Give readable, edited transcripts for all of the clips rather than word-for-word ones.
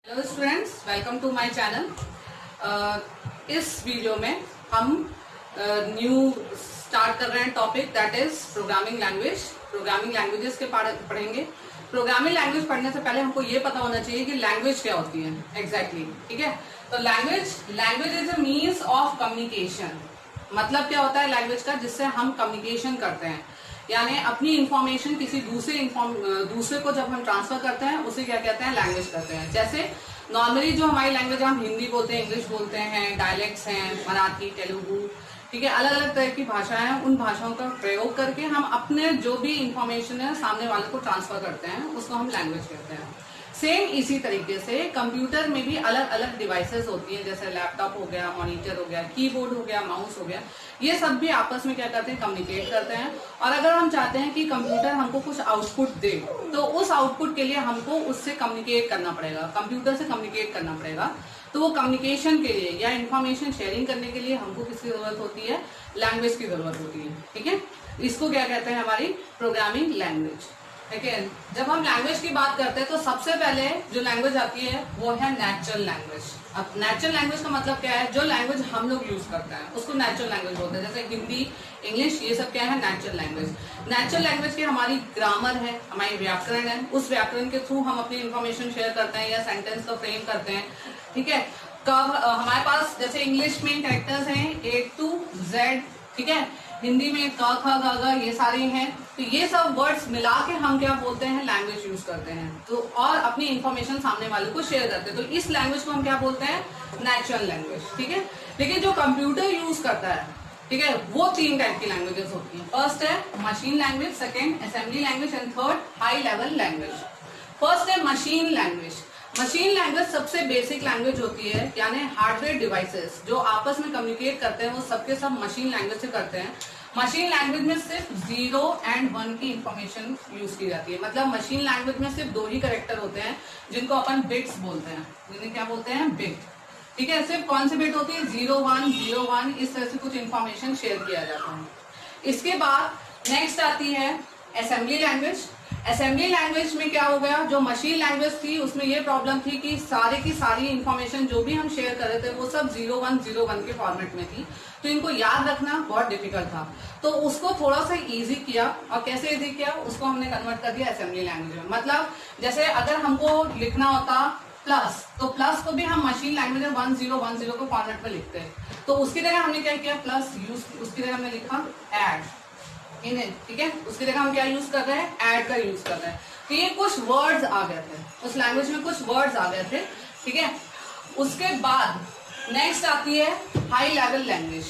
Hello students, welcome to my channel. इस video में हम न्यू स्टार्ट कर रहे हैं topic that is programming language. Programming languages के पढ़ेंगे। प्रोग्रामिंग लैंग्वेज पढ़ने से पहले हमको ये पता होना चाहिए कि लैंग्वेज क्या होती है एग्जैक्टली। ठीक है, तो language is a means of communication. मतलब क्या होता है लैंग्वेज का? जिससे हम कम्युनिकेशन करते हैं, यानी अपनी इंफॉर्मेशन किसी दूसरे को जब हम ट्रांसफर करते हैं उसे क्या कहते हैं? लैंग्वेज कहते हैं। जैसे नॉर्मली जो हमारी लैंग्वेज, हम हिंदी बोलते हैं, इंग्लिश बोलते हैं, डायलेक्ट्स हैं, मराठी, तेलुगु, ठीक है, अलग अलग तरह की भाषाएं हैं। उन भाषाओं का प्रयोग करके हम अपने जो भी इंफॉर्मेशन है सामने वाले को ट्रांसफर करते हैं, उसको हम लैंग्वेज कहते हैं। सेम इसी तरीके से कंप्यूटर में भी अलग अलग डिवाइसेस होती हैं, जैसे लैपटॉप हो गया, मॉनिटर हो गया, कीबोर्ड हो गया, माउस हो गया। ये सब भी आपस में क्या करते हैं? कम्युनिकेट करते हैं। और अगर हम चाहते हैं कि कंप्यूटर हमको कुछ आउटपुट दे, तो उस आउटपुट के लिए हमको उससे कम्युनिकेट करना पड़ेगा, कंप्यूटर से कम्युनिकेट करना पड़ेगा। तो वो कम्युनिकेशन के लिए या इंफॉर्मेशन शेयरिंग करने के लिए हमको किसकी जरूरत होती है? लैंग्वेज की जरूरत होती है। ठीक है, इसको क्या कहते हैं? हमारी प्रोग्रामिंग लैंग्वेज। ठीक है, जब हम लैंग्वेज की बात करते हैं तो सबसे पहले जो लैंग्वेज आती है वो है नेचुरल लैंग्वेज। अब नेचुरल लैंग्वेज का मतलब क्या है? जो लैंग्वेज हम लोग यूज करते हैं उसको नेचुरल लैंग्वेज बोलते हैं। जैसे हिंदी, इंग्लिश, ये सब क्या है? Natural language. नेचुरल लैंग्वेज की हमारी ग्रामर है, हमारी व्याकरण है। उस व्याकरण के थ्रू हम अपनी इंफॉर्मेशन शेयर करते हैं या सेंटेंस को फ्रेम करते हैं। ठीक है, कब हमारे पास जैसे इंग्लिश में कैरेक्टर्स हैं A to Z, ठीक है, हिंदी में क ख ग घ, ये सारे हैं। तो ये सब वर्ड्स मिला के हम क्या बोलते हैं? लैंग्वेज यूज करते हैं। तो और अपनी इंफॉर्मेशन सामने वाले को शेयर करते हैं। तो इस लैंग्वेज को हम क्या बोलते हैं? Natural language. ठीक है, लेकिन जो कंप्यूटर यूज करता है, ठीक है, वो 3 टाइप की लैंग्वेजेस होती हैं। फर्स्ट है machine language, second assembly language and third high level language. First है मशीन लैंग्वेज। मशीन लैंग्वेज सबसे बेसिक लैंग्वेज होती है, यानी हार्डवेयर डिवाइसेस जो आपस में कम्युनिकेट करते हैं वो सबके सब मशीन लैंग्वेज से करते हैं। मशीन लैंग्वेज में सिर्फ 0 और 1 की इंफॉर्मेशन यूज की जाती है। मतलब मशीन लैंग्वेज में सिर्फ 2 ही कैरेक्टर होते हैं जिनको अपन बिट्स बोलते हैं। जिन्हें क्या बोलते हैं? बिट। ठीक है, सिर्फ कौन सी बिट होती है? 0 1 0 1, इस तरह से कुछ इंफॉर्मेशन शेयर किया जाता है। इसके बाद नेक्स्ट आती है असेंबली लैंग्वेज। असेंबली लैंग्वेज में क्या हो गया? जो मशीन लैंग्वेज थी उसमें ये प्रॉब्लम थी कि सारे की सारी इंफॉर्मेशन जो भी हम शेयर कर रहे थे वो सब 0 1 0 1 के फॉर्मेट में थी, तो इनको याद रखना बहुत डिफिकल्ट था। तो उसको थोड़ा सा इजी किया। और कैसे इजी किया? उसको हमने कन्वर्ट कर दिया असेंबली लैंग्वेज में। मतलब जैसे अगर हमको लिखना होता प्लस, तो प्लस को भी हम मशीन लैंग्वेज में 1 0 1 0 के फॉर्मेट में लिखते हैं। तो उसकी जगह हमने क्या किया? प्लस यूज, उसकी जगह हमने लिखा ऐड इन्हें। ठीक है, उसकी जगह हम क्या यूज कर रहे हैं? ऐड का यूज कर रहे हैं। तो ये कुछ वर्ड्स आ गए थे, उस लैंग्वेज में कुछ वर्ड्स आ गए थे। ठीक है, उसके बाद नेक्स्ट आती है high level language.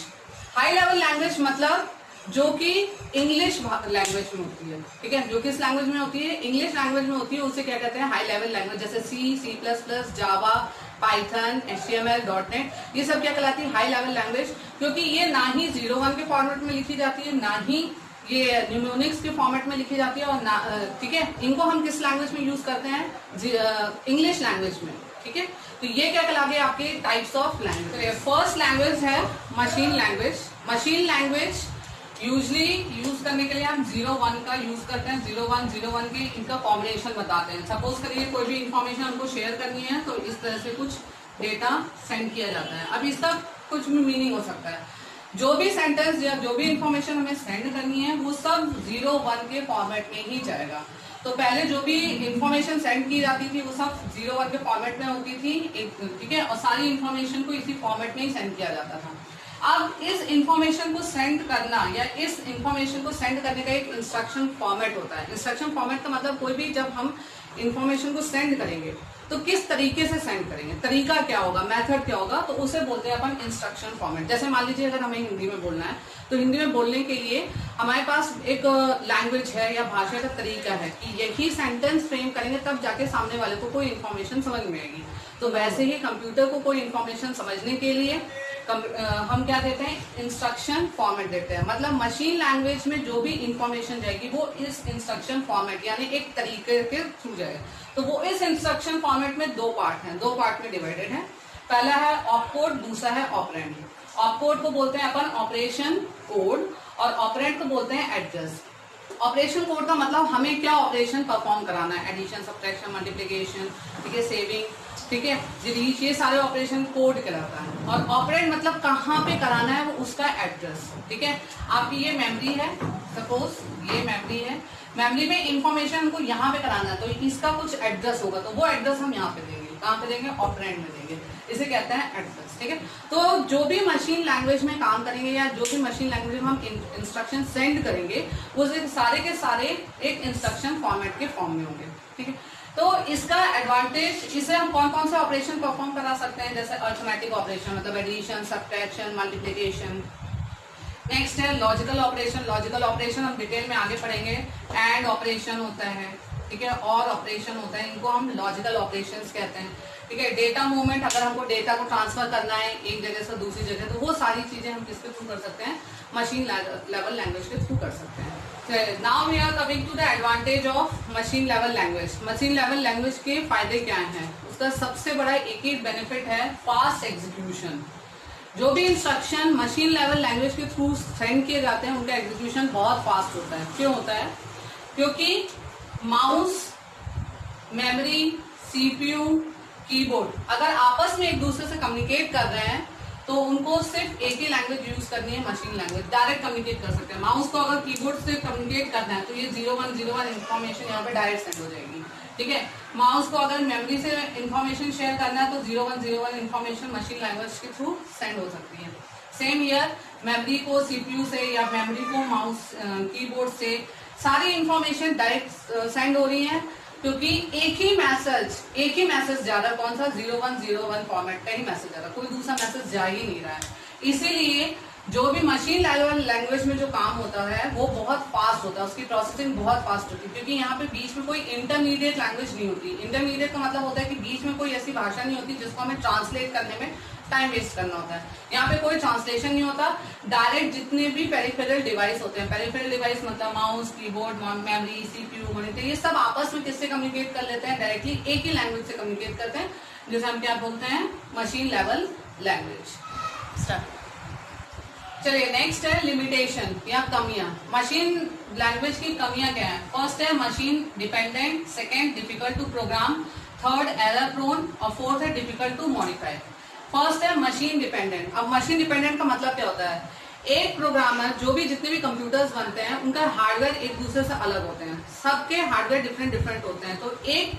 High level language मतलब जो कि इंग्लिश लैंग्वेज में होती है। ठीक है, जो किस लैंग्वेज में होती है? इंग्लिश लैंग्वेज में होती है। उसे क्या कहते हैं? High level language. जैसे C++, जावा, पाइथन, HTML, .NET, ये सब क्या कहलाती है? High level language. क्योंकि ये ना ही 0 1 के फॉर्मेट में लिखी जाती है, ना ही ये न्यूमोनिक्स के फॉर्मेट में लिखी जाती है, और ना, ठीक है, इनको हम किस लैंग्वेज में यूज करते हैं? इंग्लिश लैंग्वेज में। ठीक है, तो ये क्या कहलाते हैं? आपके types of language. First language है machine language. Machine language usually use करने के लिए हम 0 1 का यूज करते हैं। 0 1 0 1 के इनका कॉम्बिनेशन बताते हैं। सपोज करिए कोई भी इंफॉर्मेशन हमको शेयर करनी है तो इस तरह से कुछ डेटा सेंड किया जाता है। अब इसका कुछ भी मीनिंग हो सकता है। जो भी सेंटेंस या जो भी इंफॉर्मेशन हमें सेंड करनी है वो सब 0 1 के फॉर्मेट में ही जाएगा। तो पहले जो भी इंफॉर्मेशन सेंड की जाती थी वो सब 0 1 के फॉर्मेट में होती थी। ठीक है, और सारी इंफॉर्मेशन को इसी फॉर्मेट में ही सेंड किया जाता था। अब इस इंफॉर्मेशन को सेंड करना या इस इंफॉर्मेशन को सेंड करने का एक इंस्ट्रक्शन फॉर्मेट होता है। इंस्ट्रक्शन फॉर्मेट का मतलब कोई भी जब हम इंफॉर्मेशन को सेंड करेंगे तो किस तरीके से सेंड करेंगे, तरीका क्या होगा, मेथड क्या होगा, तो उसे बोलते हैं अपन इंस्ट्रक्शन फॉर्मेट। जैसे मान लीजिए अगर हमें हिंदी में बोलना है तो हिंदी में बोलने के लिए हमारे पास एक लैंग्वेज है या भाषा का तरीका है कि यही सेंटेंस फ्रेम करेंगे तब जाके सामने वाले को कोई इन्फॉर्मेशन समझ में आएगी। तो वैसे ही कंप्यूटर को कोई इन्फॉर्मेशन समझने के लिए हम क्या देते हैं? इंस्ट्रक्शन फॉर्मेट देते हैं। मतलब मशीन लैंग्वेज में जो भी इंफॉर्मेशन जाएगी वो इस इंस्ट्रक्शन फॉर्मेट यानी एक तरीके के थ्रू जाएगा। तो वो इस इंस्ट्रक्शन फॉर्मेट में 2 पार्ट हैं, 2 पार्ट में डिवाइडेड है। पहला है ऑपकोड, दूसरा है ऑपरेंड। ऑपकोड को बोलते हैं अपन ऑपरेशन कोड और ऑपरेंड को बोलते हैं एड्रेस। ऑपरेशन कोड का मतलब हमें क्या ऑपरेशन परफॉर्म कराना है, एडिशन, सब्ट्रैक्शन, मल्टीप्लिकेशन, ठीक है, सेविंग, ठीक है, डिलीट, ये सारे ऑपरेशन कोड कहलाता है। और ऑपरेंड मतलब कहाँ पे कराना है वो उसका एड्रेस। ठीक है, आपकी ये मेमोरी है, सपोज ये मेमोरी है, मेमोरी में इंफॉर्मेशन हमको यहाँ पे कराना है, तो इसका कुछ एड्रेस होगा, तो वो एड्रेस हम यहाँ पे देंगे। कहाँ पे देंगे? ऑपरेंड में देंगे। इसे कहते हैं एड्रेस। ठीक है, तो जो भी मशीन लैंग्वेज में काम करेंगे या जो भी मशीन लैंग्वेज में हम इंस्ट्रक्शन सेंड करेंगे वो सारे के सारे एक इंस्ट्रक्शन फॉर्मेट के फॉर्म में होंगे। ठीक है, तो इसका एडवांटेज, इसे हम कौन कौन से ऑपरेशन परफॉर्म करा सकते हैं, जैसे अरिथमेटिक ऑपरेशन मतलब एडिशन, सब्ट्रैक्शन, मल्टीप्लिकेशन। नेक्स्ट है लॉजिकल ऑपरेशन। लॉजिकल ऑपरेशन हम डिटेल में आगे पढ़ेंगे। एंड ऑपरेशन होता है, ठीक है, और ऑपरेशन होता है, इनको हम लॉजिकल ऑपरेशंस कहते हैं। ठीक है, डेटा मूवमेंट, अगर हमको डेटा को ट्रांसफर करना है एक जगह से दूसरी जगह, तो वो सारी चीजें हम किसके थ्रू कर सकते हैं? मशीन लेवल लैंग्वेज के थ्रू कर सकते हैं। Now we are coming to the advantage of machine level language. Machine level language के फायदे क्या हैं? उसका सबसे बड़ा एक ही बेनिफिट है, फास्ट एग्जीक्यूशन। जो भी इंस्ट्रक्शन मशीन लेवल लैंग्वेज के थ्रू सेंड किए जाते हैं उनका एग्जीक्यूशन बहुत फास्ट होता है। क्यों होता है? क्योंकि माउस, मेमोरी, सीपीयू, कीबोर्ड अगर आपस में एक दूसरे से कम्युनिकेट कर रहे हैं तो उनको सिर्फ एक ही लैंग्वेज यूज करनी है, मशीन लैंग्वेज। डायरेक्ट कम्युनिकेट कर सकते हैं। माउस को अगर कीबोर्ड से कम्युनिकेट करना है तो ये 0101 इन्फॉर्मेशन यहाँ पे डायरेक्ट सेंड हो जाएगी। ठीक है, माउस को अगर मेमोरी से इन्फॉर्मेशन शेयर करना है तो 0101 इन्फॉर्मेशन मशीन लैंग्वेज के थ्रू सेंड हो सकती है। सेम ईयर मेमोरी को सीपीयू से या मेमोरी को माउस कीबोर्ड से सारी इंफॉर्मेशन डायरेक्ट सेंड हो रही है, क्योंकि एक ही मैसेज जा रहा है। कौन सा? 0101 फॉर्मेट का ही मैसेज जा रहा है, कोई दूसरा मैसेज जा ही नहीं रहा है। इसीलिए जो भी मशीन लेवल लैंग्वेज में जो काम होता है वो बहुत फास्ट होता है, उसकी प्रोसेसिंग बहुत फास्ट होती है, क्योंकि यहाँ पे बीच में कोई इंटरमीडिएट लैंग्वेज नहीं होती। इंटरमीडिएट का मतलब होता है कि बीच में कोई ऐसी भाषा नहीं होती जिसको हमें ट्रांसलेट करने में टाइम वेस्ट करना होता है। यहाँ पे कोई ट्रांसलेशन नहीं होता, डायरेक्ट जितने भी पेरिफेरल डिवाइस होते हैं, पेरिफेरल डिवाइस मतलब mouse, keyboard, memory, CPU, monitor, ये सब आपस में किससे कम्युनिकेट कर लेते हैं? डायरेक्टली एक ही लैंग्वेज से कम्युनिकेट करते हैं, जिसे हम क्या बोलते हैं? Machine level language. चलिए नेक्स्ट है लिमिटेशन या कमियां। मशीन लैंग्वेज की कमियां क्या है? फर्स्ट है machine dependent, second difficult to program, third error prone और फोर्थ है डिफिकल्ट टू मॉडिफाई। फर्स्ट है मशीन डिपेंडेंट। अब मशीन डिपेंडेंट का मतलब क्या होता है? एक प्रोग्रामर, जो भी जितने भी कंप्यूटर्स बनते हैं उनका हार्डवेयर एक दूसरे से अलग होते हैं, सबके हार्डवेयर डिफरेंट होते हैं। तो एक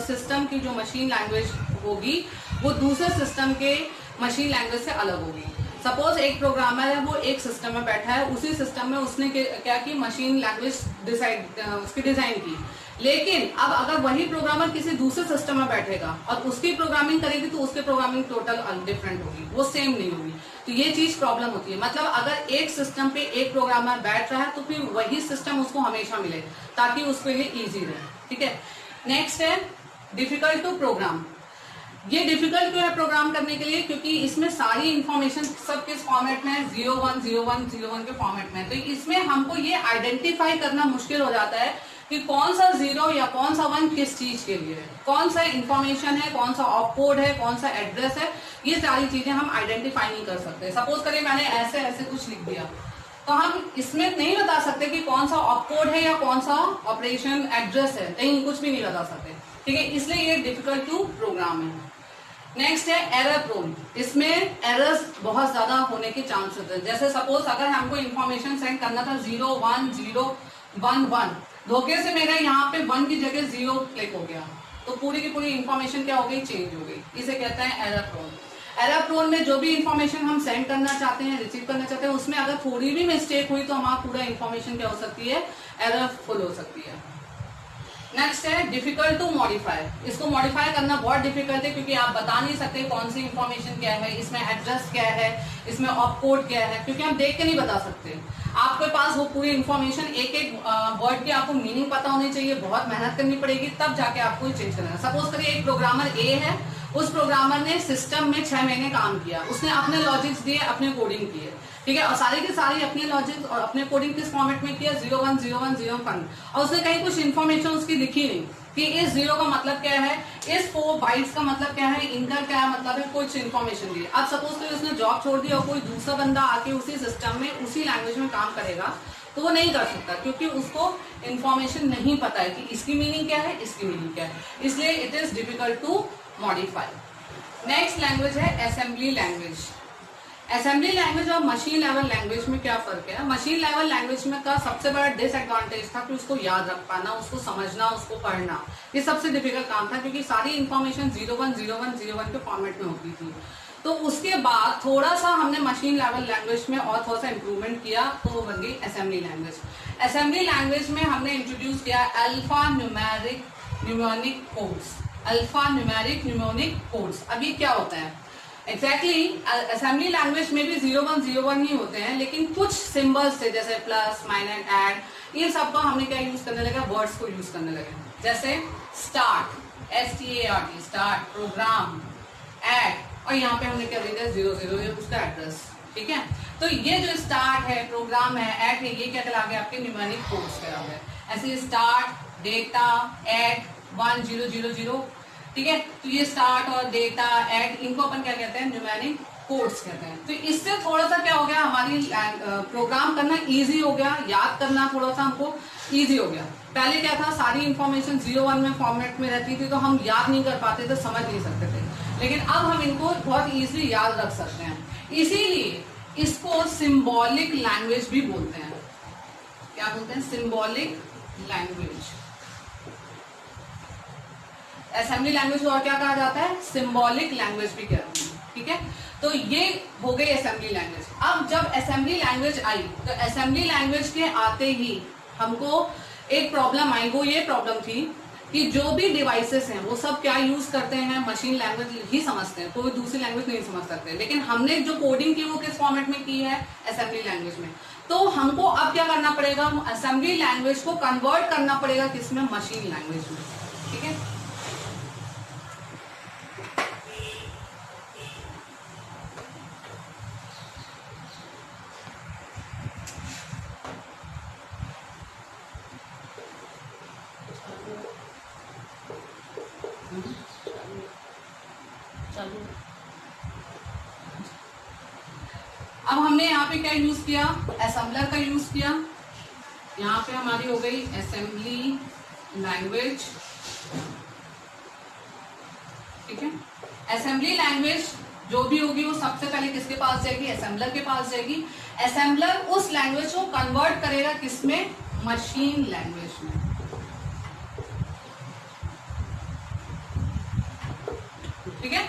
सिस्टम की जो मशीन लैंग्वेज होगी वो दूसरे सिस्टम के मशीन लैंग्वेज से अलग होगी। सपोज एक प्रोग्रामर है, वो एक सिस्टम में बैठा है, उसी सिस्टम में उसने क्या की? मशीन लैंग्वेज उसकी डिजाइन की। लेकिन अब अगर वही प्रोग्रामर किसी दूसरे सिस्टम में बैठेगा और उसकी प्रोग्रामिंग करेगी तो उसकी प्रोग्रामिंग टोटल डिफरेंट होगी, वो सेम नहीं होगी। तो ये चीज प्रॉब्लम होती है। मतलब अगर एक सिस्टम पे एक प्रोग्रामर बैठ रहा है तो फिर वही सिस्टम उसको हमेशा मिले ताकि उसके लिए इजी रहे। ठीक है, नेक्स्ट है डिफिकल्ट टू प्रोग्राम। ये डिफिकल्ट क्यों है प्रोग्राम करने के लिए? क्योंकि इसमें सारी इंफॉर्मेशन सब किस फॉर्मेट में है? 010101 के फॉर्मेट में। तो इसमें हमको ये आइडेंटिफाई करना मुश्किल हो जाता है कि कौन सा 0 या कौन सा 1 किस चीज के लिए है, कौन सा इंफॉर्मेशन है, कौन सा ऑप कोड है, कौन सा एड्रेस है, ये सारी चीजें हम आइडेंटिफाई नहीं कर सकते। सपोज करिए मैंने ऐसे ऐसे कुछ लिख दिया तो हम इसमें नहीं बता सकते कि कौन सा ऑप कोड है या कौन सा ऑपरेशन एड्रेस है, कहीं कुछ भी नहीं बता सकते। ठीक है, इसलिए ये डिफिकल्ट टू प्रोग्राम है। नेक्स्ट है एरर प्रोन। इसमें एरर्स बहुत ज्यादा होने के चांस होते हैं। जैसे सपोज अगर हमको इंफॉर्मेशन सेंड करना था 010111, धोखे से मेरा यहाँ पे 1 की जगह 0 क्लिक हो गया तो पूरी की पूरी इंफॉर्मेशन क्या हो गई? चेंज हो गई। इसे कहते हैं एरर प्रोन। एरर प्रोन में जो भी इंफॉर्मेशन हम सेंड करना चाहते हैं, रिसीव करना चाहते हैं, उसमें अगर थोड़ी भी मिस्टेक हुई तो हमारा पूरा इंफॉर्मेशन क्या हो सकती है? एररफुल हो सकती है। नेक्स्ट है डिफिकल्ट टू मॉडिफाई। इसको मॉडिफाई करना बहुत डिफिकल्ट है क्योंकि आप बता नहीं सकते कौन सी इंफॉर्मेशन क्या है, इसमें एड्रेस क्या है, इसमें ऑप कोड क्या है, क्योंकि हम देख के नहीं बता सकते। आपके पास वो पूरी इंफॉर्मेशन एक एक वर्ड की आपको मीनिंग पता होनी चाहिए, बहुत मेहनत करनी पड़ेगी, तब जाके आपको चेंज करना है। सपोज करिए एक प्रोग्रामर ए है, उस प्रोग्रामर ने सिस्टम में 6 महीने काम किया, उसने अपने लॉजिक्स दिए, अपने कोडिंग किए, ठीक है, और सारी की सारी अपने लॉजिक्स और अपने कोडिंग किस फॉर्मेट में किया? 010101, और उसने कहीं कुछ इन्फॉर्मेशन उसकी लिखी नहीं कि इस 0 का मतलब क्या है, इस 4 बाइट्स का मतलब क्या है, इनका क्या मतलब है, कुछ इन्फॉर्मेशन दी। अब सपोज करिए उसने जॉब छोड़ दिया और कोई दूसरा बंदा आके उसी सिस्टम में उसी लैंग्वेज में काम करेगा तो वो नहीं कर सकता क्योंकि उसको इन्फॉर्मेशन नहीं पता है कि इसकी मीनिंग क्या है, इसकी मीनिंग क्या है। इसलिए it is difficult to modify. Next language है असेंबली लैंग्वेज। असेंबली लैंग्वेज और मशीन लेवल लैंग्वेज में क्या फर्क है? मशीन लेवल लैंग्वेज में का सबसे बड़ा डिसएडवांटेज था कि उसको याद रख पाना, उसको समझना, उसको पढ़ना, ये सबसे डिफिकल्ट काम था क्योंकि सारी इंफॉर्मेशन 010101 के फॉर्मेट में होती थी। तो उसके बाद थोड़ा सा हमने मशीन लेवल लैंग्वेज में और थोड़ा सा इंप्रूवमेंट किया, तो वो बन गई असेंबली लैंग्वेज। असेंबली लैंग्वेज में हमने इंट्रोड्यूस किया alphanumeric mnemonic codes. Alphanumeric mnemonic codes. अब ये क्या होता है एग्जैक्टली? असेंबली लैंग्वेज में भी 0101 ही होते हैं, लेकिन कुछ सिंबल्स थे जैसे प्लस, माइनस, ऐड, ये सब का हमने क्या यूज करने लगा? वर्ड्स को यूज करने लगे। जैसे start, START, start, program, add, और यहाँ पे हमने क्या दिया 00, ये उसका एड्रेस। ठीक है, तो ये जो स्टार्ट है, प्रोग्राम है, ऐड है, ये क्या कहला गया? आपके न्यूमेरिक कोड्स कहला गया। ऐसे स्टार्ट, डेटा, ऐड 1000, ठीक है, तो ये स्टार्ट और डेटा, ऐड, इनको अपन क्या कहते हैं? न्यूमेरिक कोड्स कहते हैं। तो इससे थोड़ा सा क्या हो गया? हमारी प्रोग्राम करना इजी हो गया, याद करना थोड़ा सा हमको इजी हो गया। पहले क्या था? सारी इंफॉर्मेशन 01 में फॉर्मेट में रहती थी, तो हम याद नहीं कर पाते थे, समझ नहीं सकते थे, लेकिन अब हम इनको बहुत इजीली याद रख सकते हैं। इसीलिए इसको सिंबॉलिक लैंग्वेज भी बोलते हैं। क्या बोलते हैं? Symbolic language. असेंबली लैंग्वेज को और क्या कहा जाता है? सिंबॉलिक लैंग्वेज भी कहते हैं। ठीक है, तो ये हो गई असेंबली लैंग्वेज। अब जब असेंबली लैंग्वेज आई, तो असेंबली लैंग्वेज के आते ही हमको एक प्रॉब्लम आई। वो ये प्रॉब्लम थी कि जो भी डिवाइसेस हैं वो सब क्या यूज करते हैं? मशीन लैंग्वेज ही समझते हैं, कोई दूसरी लैंग्वेज नहीं समझ सकते। लेकिन हमने जो कोडिंग की वो किस फॉर्मेट में की है? असेंबली लैंग्वेज में। तो हमको अब क्या करना पड़ेगा? असेंबली लैंग्वेज को कन्वर्ट करना पड़ेगा किसमें? मशीन लैंग्वेज में। ठीक है, अब हमने यहाँ पे क्या यूज किया? असेंबलर का यूज किया। यहाँ पे हमारी हो गई असेंबली लैंग्वेज। ठीक है, असेंबली लैंग्वेज जो भी होगी वो सबसे पहले किसके पास जाएगी? असेंबलर के पास जाएगी। असेंबलर उस लैंग्वेज को कन्वर्ट करेगा किसमें? मशीन लैंग्वेज में। ठीक है,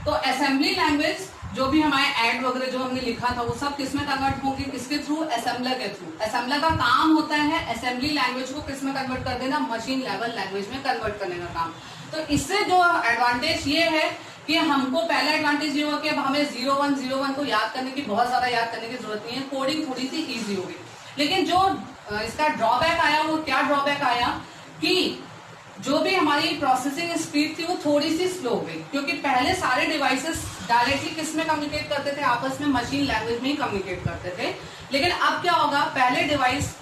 तो असेंबली लैंग्वेज जो भी हमारे ऐड वगैरह जो हमने लिखा था वो सब किसमें कन्वर्ट होंगे? किसके थ्रू? असेंबलर के थ्रू। असेंबलर का काम होता है असेंबली लैंग्वेज को किसमें कन्वर्ट कर देना? मशीन लेवल लैंग्वेज में कन्वर्ट करने का काम। तो इससे जो एडवांटेज ये है कि हमको पहला एडवांटेज ये हुआ कि अब हमें 0101 को याद करने की, बहुत ज्यादा याद करने की जरूरत नहीं है, कोडिंग थोड़ी सी ईजी होगी। लेकिन जो इसका ड्रॉबैक आया, वो क्या ड्रॉबैक आया कि जो भी हमारी प्रोसेसिंग स्पीड थी वो थोड़ी सी स्लो हो गई, क्योंकि पहले सारे डिवाइसेस डायरेक्टली किस में कम्युनिकेट करते थे? आपस में मशीन लैंग्वेज में ही कम्युनिकेट करते थे। लेकिन अब क्या होगा? पहले डिवाइस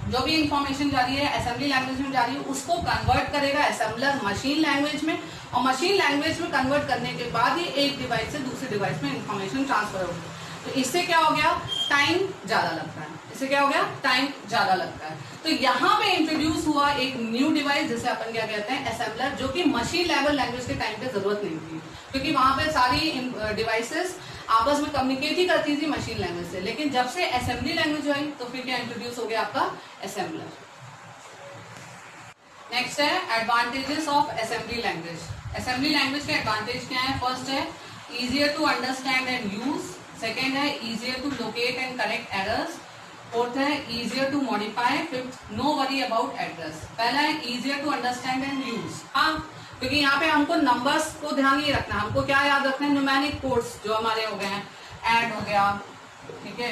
जो भी इंफॉर्मेशन जा रही है असेंबली लैंग्वेज में जा रही है, उसको कन्वर्ट करेगा असेंबलर मशीन लैंग्वेज में, और मशीन लैंग्वेज में कन्वर्ट करने के बाद ही एक डिवाइस से दूसरे डिवाइस में इंफॉर्मेशन ट्रांसफर होगी। तो इससे क्या हो गया? टाइम ज्यादा लगता है। इससे क्या हो गया? टाइम ज्यादा लगता है। तो यहाँ पे इंट्रोड्यूस हुआ एक न्यू डिवाइस जिसे अपन क्या कहते हैं? असेंबलर, जो कि मशीन लेवल लैंग्वेज के टाइम पे जरूरत नहीं थी, क्योंकि वहां पे सारी डिवाइसेस आपस में कम्युनिकेट ही करती थी मशीन लैंग्वेज से। लेकिन जब से असेंबली लैंग्वेज आई तो फिर क्या इंट्रोड्यूस हो गया? आपका असेंबलर। नेक्स्ट है advantages of assembly language. Assembly language के एडवांटेज क्या है? फर्स्ट है easier to understand and use. Second है easier to locate and correct errors. Fourth है easier to modify. Fifth no worry about address. पहला है easier to understand and use. हाँ, क्योंकि यहाँ पे हमको नंबर्स को ध्यान नहीं रखना, हमको क्या याद रखना है? न्यूमेरिक कोड्स जो हमारे हो गए हैं, ऐड हो गया, ठीक है,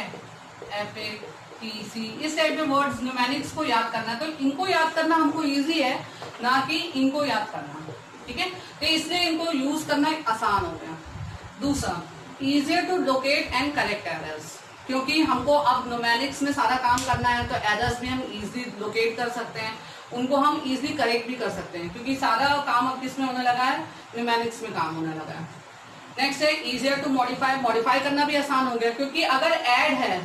FATC, इस टाइप के वर्ड्स न्यूमेरिक्स को याद करना। तो इनको याद करना हमको इजी है, ना कि इनको याद करना। ठीक है, तो इसलिए इनको यूज करना आसान हो गया। दूसरा, easier to locate and correct errors, क्योंकि हमको अब न्यूमेरिक्स में सारा काम करना है, तो एरर्स भी हम इजीली लोकेट कर सकते हैं, उनको हम इजीली करेक्ट भी कर सकते हैं, क्योंकि सारा काम अब किस में होने लगा है? न्यूमेरिक्स में काम होने लगा है। नेक्स्ट है इजियर टू मॉडिफाई। मॉडिफाई करना भी आसान हो गया, क्योंकि अगर ऐड है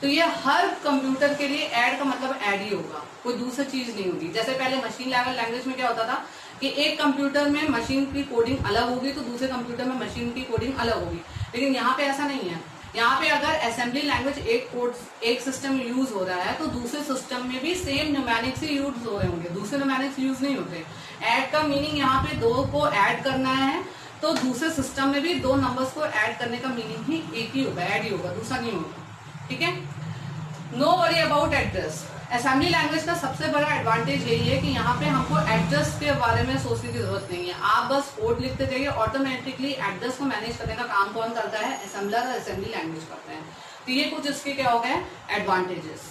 तो ये हर कंप्यूटर के लिए ऐड का मतलब ऐड ही होगा, कोई दूसरी चीज नहीं होगी। जैसे पहले मशीन लेवल लैंग्वेज में क्या होता था कि एक कंप्यूटर में मशीन की कोडिंग अलग होगी तो दूसरे कंप्यूटर में मशीन की कोडिंग अलग होगी, लेकिन यहाँ पे ऐसा नहीं है। यहाँ पे अगर असेंबली लैंग्वेज एक सिस्टम में यूज हो रहा है तो दूसरे सिस्टम में भी सेम न्यूमेरिक्स ही यूज हो रहे होंगे, दूसरे न्यूमेरिक्स यूज नहीं होते। ऐड का मीनिंग यहाँ पे 2 को ऐड करना है तो दूसरे सिस्टम में भी 2 नंबर्स को ऐड करने का मीनिंग ही एक ही होगा, ऐड ही होगा, दूसरा नहीं होगा। ठीक है, no worry about address. Assembly language का सबसे बड़ा एडवांटेज यही है कि यहाँ पे हमको एड्रेस के बारे में सोचने की जरूरत नहीं है। आप बस कोड लिखते जाइए, ऑटोमेटिकली एड्रेस को मैनेज करने का काम कौन करता है? असेंबलर और असेंबली लैंग्वेज करते हैं। तो ये कुछ इसके क्या हो गए एडवांटेजेस।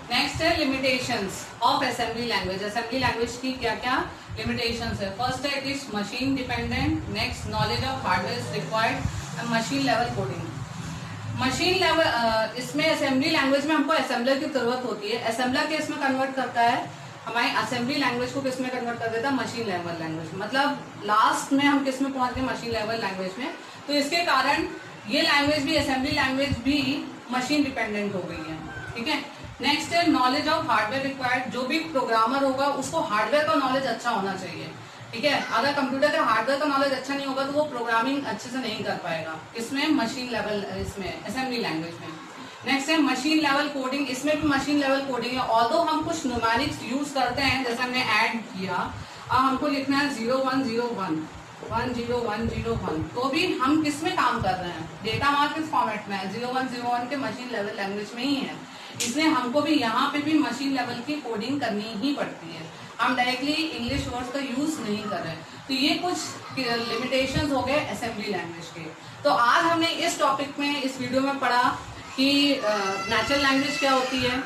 नेक्स्ट है limitations of assembly language. Assembly language की क्या क्या लिमिटेशंस है? फर्स्ट है it is machine dependent, next knowledge of hardware is required, machine level coding. Machine level इसमें असेंबली लैंग्वेज में हमको असेंबलर की जरूरत होती है। असेंबलर किस में कन्वर्ट करता है? हमारी असेंबली लैंग्वेज को किस में कन्वर्ट कर देता है? Machine level language. मतलब लास्ट में हम किस में पहुंच गए? मशीन लेवल लैंग्वेज में। तो इसके कारण ये लैंग्वेज भी, असेंबली लैंग्वेज भी मशीन डिपेंडेंट हो गई है। ठीक है, नेक्स्ट है नॉलेज ऑफ हार्डवेयर रिक्वायर्ड। जो भी प्रोग्रामर होगा उसको हार्डवेयर का नॉलेज अच्छा होना चाहिए। ठीक है, अगर कंप्यूटर का हार्डवेयर का नॉलेज अच्छा नहीं होगा तो वो प्रोग्रामिंग अच्छे से नहीं कर पाएगा। इसमें मशीन लेवल, इसमें असेंबली लैंग्वेज में। नेक्स्ट है मशीन लेवल कोडिंग। इसमें भी मशीन लेवल कोडिंग है। ऑल्दो हम कुछ न्यूमेरिक्स यूज करते हैं, जैसे हमने ऐड किया, अब हमको लिखना है 0101 10101, तो भी हम किस में काम कर रहे हैं? डेटा हमारा किस फॉर्मेट में है? 0101 के मशीन लेवल लैंग्वेज में ही है। इसलिए हमको भी यहाँ पे भी मशीन लेवल की कोडिंग करनी ही पड़ती है। हम डायरेक्टली इंग्लिश वर्ड्स का यूज नहीं कर रहे। तो ये कुछ लिमिटेशंस हो गए असेंबली लैंग्वेज के। तो आज हमने इस टॉपिक में, इस वीडियो में पढ़ा कि नेचुरल लैंग्वेज क्या होती है,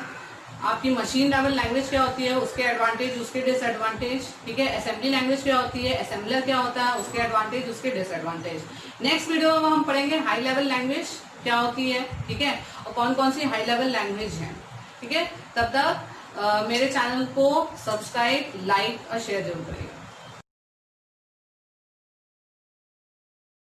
आपकी मशीन लेवल लैंग्वेज क्या होती है, उसके एडवांटेज, उसके डिसएडवांटेज। ठीक है, असेंबली लैंग्वेज क्या होती है, असेंबलर क्या होता है, उसके एडवांटेज, उसके डिसएडवांटेज। नेक्स्ट वीडियो में हम पढ़ेंगे हाई लेवल लैंग्वेज क्या होती है। ठीक है, और कौन कौन सी हाई लेवल लैंग्वेज है। ठीक है, तब तक मेरे चैनल को सब्सक्राइब, लाइक और शेयर जरूर करिएगा।